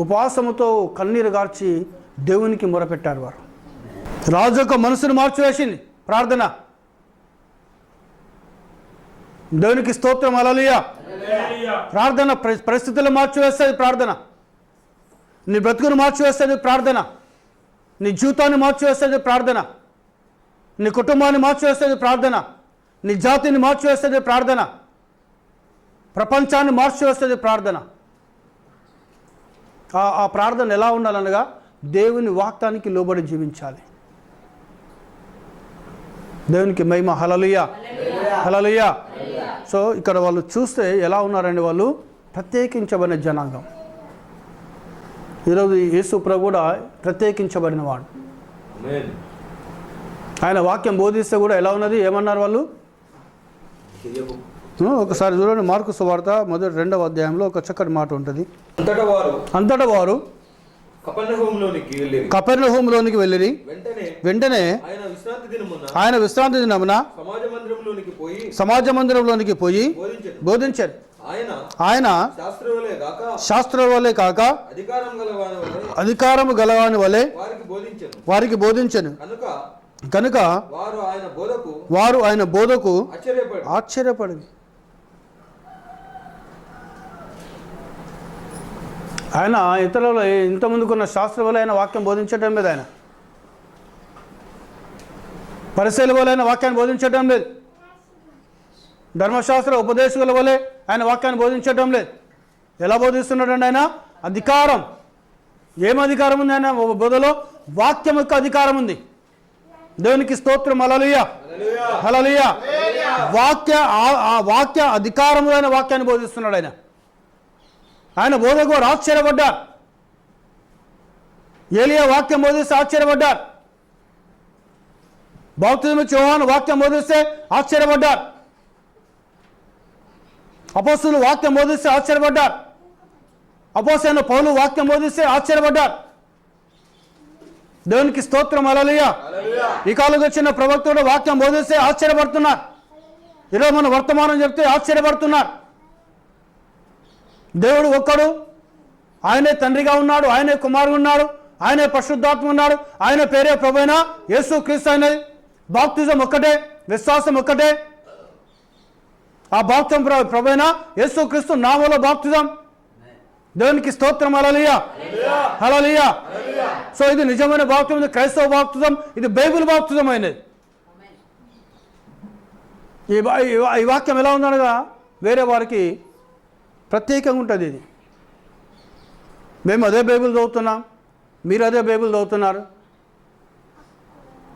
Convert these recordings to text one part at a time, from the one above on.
ఉపవాసముతో కన్నీరు గార్చి దేవునికి మొరపెట్టారు. వారు రాజు యొక్క మనసును మార్చివేసింది ప్రార్థన. దేవునికి స్తోత్రం, హల్లెలూయా. ప్రార్థన పరిస్థితులు మార్చివేస్తుంది ప్రార్థన. నీ బ్రతుకును మార్చివేస్తుంది ప్రార్థన. నీ జీవితాన్ని మార్చివేస్తుంది ప్రార్థన. నీ కుటుంబాన్ని మార్చివేస్తుంది ప్రార్థన. నీ జాతిని మార్చివేస్తుంది ప్రార్థన. ప్రపంచాన్ని మార్చివేస్తుంది ప్రార్థన. ఆ ప్రార్థన ఎలా ఉండాలనగా దేవుని వాక్యానికి లోబడి జీవించాలి. దేవునికి మహిమ, హల్లెలూయా, హల్లెలూయా. సో ఇక్కడ వాళ్ళు చూస్తే ఎలా ఉన్నారండి, వాళ్ళు ప్రత్యేకించబడిన జనాంగం. ఈరోజు యేసు ప్రభు కూడా ప్రత్యేకించబడిన వాడు. ఆయన వాక్యం బోధిస్తే కూడా ఎలా ఉన్నది, ఏమన్నారు వాళ్ళు? ఒకసారి చూడండి, మార్కు సువార్త 2వ అధ్యాయంలో ఒక చక్కటి మాట ఉంటుంది. అంతటా వారు కపెర్నహూములోనికి వెళ్ళిరి. వెంటనే ఆయన విశ్రాంతి దినమున సమాజ మందిరంలోనికి పోయి బోధించారు. ఆయన శాస్త్రం వలె కాక అధికారము గలవాని వలె వారికి బోధించను. కనుక వారు ఆయన బోధకు ఆశ్చర్యపడింది. ఆయన ఇతరులు ఇంతమందుకున్న శాస్త్రం వల్ల ఆయన వాక్యం బోధించడం లేదు. ఆయన పరిశీలన వల్ల ఆయన వాక్యాన్ని బోధించడం లేదు. ధర్మశాస్త్ర ఉపదేశకుల వల్లే ఆయన వాక్యాన్ని బోధించడం లేదు. ఎలా బోధిస్తున్నాడండి ఆయన? అధికారం. ఏం అధికారం ఉంది ఆయన బోధలో? వాక్యం యొక్క అధికారం ఉంది. దేవునికి స్తోత్రం, హల్లెలూయా, హల్లెలూయా. వాక్య అధికారములైన వాక్యాన్ని బోధిస్తున్నాడు ఆయన. ఆయన బోధకు వారు ఆశ్చర్యపడ్డారు. ఏలియా వాక్యం బోధిస్తే ఆశ్చర్యపడ్డారు. బాప్తిజం ఇచ్చే యోహాను వాక్యం బోధిస్తే ఆశ్చర్యపడ్డారు. అపోస్తలులు వాక్యం బోధిస్తే ఆశ్చర్యపడ్డారు. అపోస్తలుడైన పౌలు వాక్యం బోధిస్తే ఆశ్చర్యపడ్డారు. దేవునికి స్తోత్రం, హల్లెలూయా. ఈ కాలంలో వచ్చిన ప్రవక్తలు వాక్యం బోధిస్తే ఆశ్చర్యపడుతున్నారు. ఈరోజు మన వర్తమానం చెప్తే ఆశ్చర్యపడుతున్నారు. దేవుడు ఒక్కడు, ఆయనే తండ్రిగా ఉన్నాడు, ఆయనే కుమారుడు ఉన్నాడు, ఆయనే పరిశుద్ధాత్మ ఉన్నాడు, ఆయన పేరే ప్రభువైన యేసు క్రీస్తు అయినది. బాప్తిజం ఒక్కటే, విశ్వాసం ఒక్కటే. ఆ బాప్తిజం ప్రభువైన యేసు క్రీస్తు నామములో బాప్తిజం. దేవునికి స్తోత్రం, హల్లెలూయా, హల్లెలూయా. సో ఇది నిజమైన బాప్తిజం, ఇది క్రైస్తవ బాప్తిజం, ఇది బైబిల్ బాప్తిజం అయినది. ఈ వాక్యం ఎలా ఉందనగా వేరే వారికి ప్రత్యేకంగా ఉంటుంది. ఇది మేము అదే బైబిల్ చదువుతున్నాం, మీరు అదే బైబిల్ చదువుతున్నారు.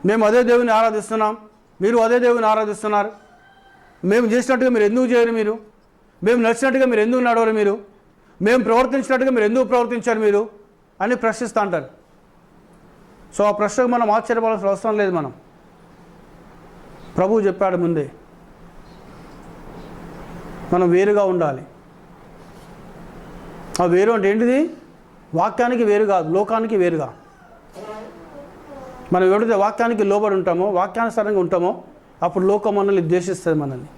మేము అదే దేవుని ఆరాధిస్తున్నాం, మీరు అదే దేవుని ఆరాధిస్తున్నారు. మేము చేసినట్టుగా మీరు ఎందుకు చేయరు? మీరు మేము నడిచినట్టుగా మీరు ఎందుకు నడవరు? మీరు మేము ప్రవర్తించినట్టుగా మీరు ఎందుకు ప్రవర్తించారు మీరు అని ప్రశ్నిస్తూ అంటారు. సో ఆ ప్రశ్నకు మనం ఆశ్చర్యపడాల్సిన అవసరం లేదు. మనం ప్రభువు చెప్పాడు ముందే, మనం వేరుగా ఉండాలి. ఆ వేరు అంటే ఏంటిది? వాక్యానికి వేరు కాదు, లోకానికి వేరుగా. మనం ఎవరైతే వాక్యానికి లోబడి ఉంటామో, వాక్యానుసారంగా ఉంటామో, అప్పుడు లోకం మనల్ని ద్వేషిస్తుంది మనల్ని.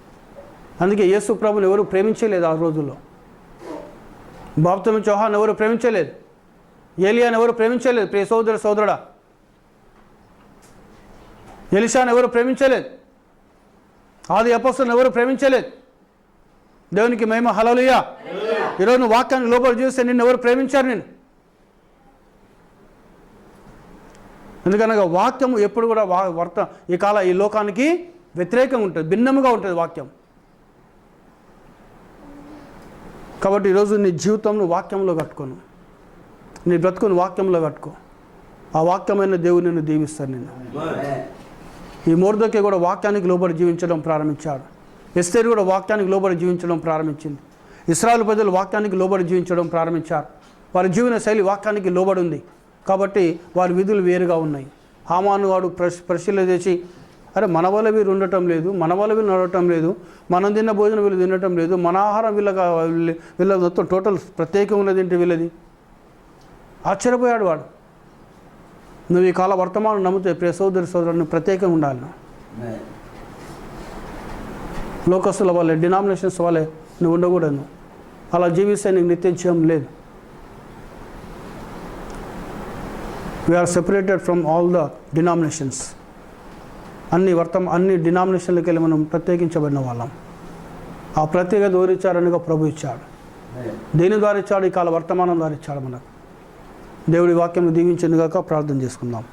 అందుకే యేసు ప్రభుని ఎవరు ప్రేమించలేదు ఆ రోజుల్లో. బాప్తిజం ఇచ్చే యోహాను ఎవరు ప్రేమించలేదు. ఏలియాను ఎవరు ప్రేమించలేదు. ప్రియ సోదరుడా, ఎలీషాను ఎవరు ప్రేమించలేదు. ఆది అపోస్తలులను ఎవరు ప్రేమించలేదు. దేవునికి మహిమ, హల్లెలూయా. ఈరోజు నువ్వు వాక్యాన్ని లోబడి చూస్తే నిన్ను ఎవరు ప్రేమించారు? నేను ఎందుకనగా వాక్యం ఎప్పుడు కూడా ఈ లోకానికి వ్యతిరేకంగా ఉంటుంది, భిన్నముగా ఉంటుంది వాక్యం. కాబట్టి ఈరోజు నీ జీవితంను వాక్యంలో కట్టుకోను, నీ బ్రతుకుని వాక్యంలో కట్టుకో. ఆ వాక్యమైన దేవుని నిన్ను దీవిస్తాను. నేను ఈ మొర్దెకై కూడా వాక్యానికి లోబడి జీవించడం ప్రారంభించాడు. ఎస్తేరు కూడా వాక్యానికి లోబడి జీవించడం ప్రారంభించింది. ఇశ్రాయేలు ప్రజలు వాక్యానికి లోబడి జీవించడం ప్రారంభించారు. వారి జీవన శైలి వాక్యానికి లోబడి ఉంది కాబట్టి వారి విధులు వేరుగా ఉన్నాయి. హామాను వాడు పరిశీలన చేసి, అరే మన వల్ల వీరు ఉండటం లేదు, మన వల్ల వీళ్ళు నడవటం లేదు, మనం తిన్న భోజనం వీళ్ళు తినటం లేదు, మన ఆహారం వీళ్ళ మొత్తం టోటల్ ప్రత్యేకంగా ఉన్నది ఏంటి వీళ్ళది? ఆశ్చర్యపోయాడు వాడు. నువ్వు ఈ కాల వర్తమానం నమ్మితే ప్రియ సోదరుని ప్రత్యేకంగా ఉండాలి. లోకస్తుల వాళ్ళే, డినామినేషన్స్ వాళ్ళే నువ్వు ఉండకూడదు. అలా జీవిస్తే నీకు నిత్య జీవం లేదు. We're separated from all the denominations. అన్ని డినామినేషన్లకి వెళ్ళి మనం ప్రత్యేకించబడిన వాళ్ళం. ఆ ప్రత్యేకత ఎవరిచ్చారనిగా ప్రభు ఇచ్చాడు. దేని ద్వారా ఇచ్చాడు? ఈ కాల వర్తమానం ద్వారా ఇచ్చాడు మనకు. దేవుడి వాక్యం దీవించిందిగాక ప్రార్థన చేసుకుందాం.